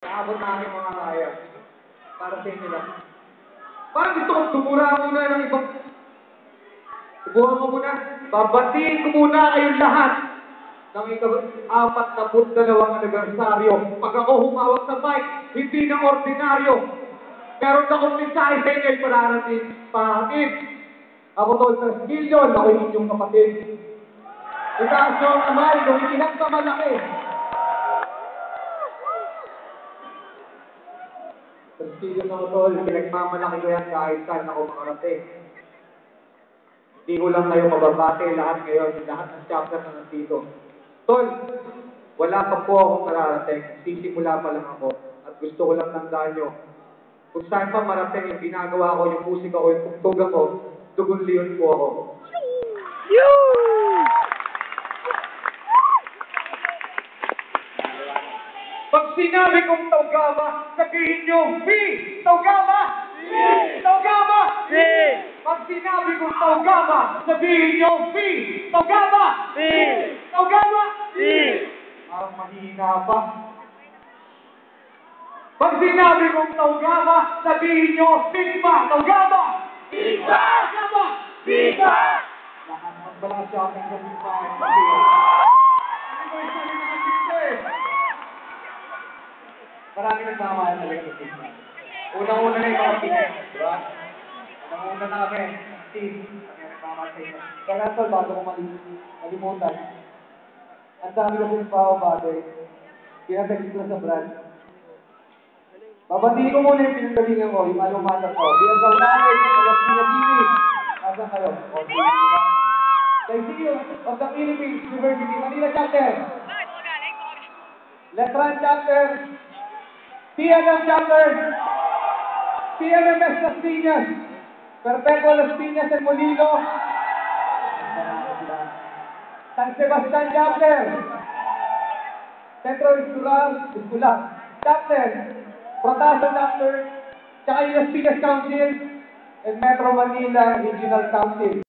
Naabot namin mga kaya. Para sa inyo lang. Parang gusto kong tumura muna ng ibang... Subukan mo muna. Babatiin ko muna kayong lahat ng ika-42 anibersaryo. Pag ako humawak sa mic, hindi na ordinaryo. Meron akong mensahe sa inyo pararating pahatid. Ako tol Tresquillo, ako'y inyong kapatid. Itaas nyo ang kamay, kung pinagkamalaki. Tresquillo na ko tol, pinagmamalaki ko yan kahit saan ako makarating. Hindi ko lang kayo mababate lahat ngayon, lahat ng chapter na nandito. Tol, wala pa po akong mararating. Sisimula pa lang ako. At gusto ko lang tandaan nyo. Kung saan pa marating yung ginagawa ko, yung musika ko, yung tugtugan ko, dugon leon po ako. Pag sinabi kong Taugama, sabihin nyo, V! Taugama! V! Taugama! V! Pag sinabi kong Taugama, sabihin nyo, V! Taugama! V! Taugama! V! Parang mahina pa. Pag sinabi kong Taugama, sabihin nyo, Sigma! Taugama! Sigma! Taugama! Sigma! Lahat ng balang siya aking gawin pa. Hindi ko isa rin nakasito eh. Marami nagmamahal talaga sa Sigma. Unang-una na yung mga Pinoy, di ba? Unang-una na kami, team, kami nagmamahal sa inyo. Kaya tol, bago ko malimutan, ang dami ko din pa ako bagay. Pinatext ko sa brand. Babatiin ko muna yung pinagalingan ko, yung alumata ko. Bilang kaunay, Alas Pina TV. Nasaan kayo? Kay CEO of the Philippines University, Manila Chapter. Letran Chapter. PNM Chapter. PMMS Las Piñas. Perpetual Las Piñas and Molino. San Sebastian Chapter. Centro Escolar Chapter. Protasa Chapter, tsaka yung Las Piñas Council, and Metro Manila Regional Council.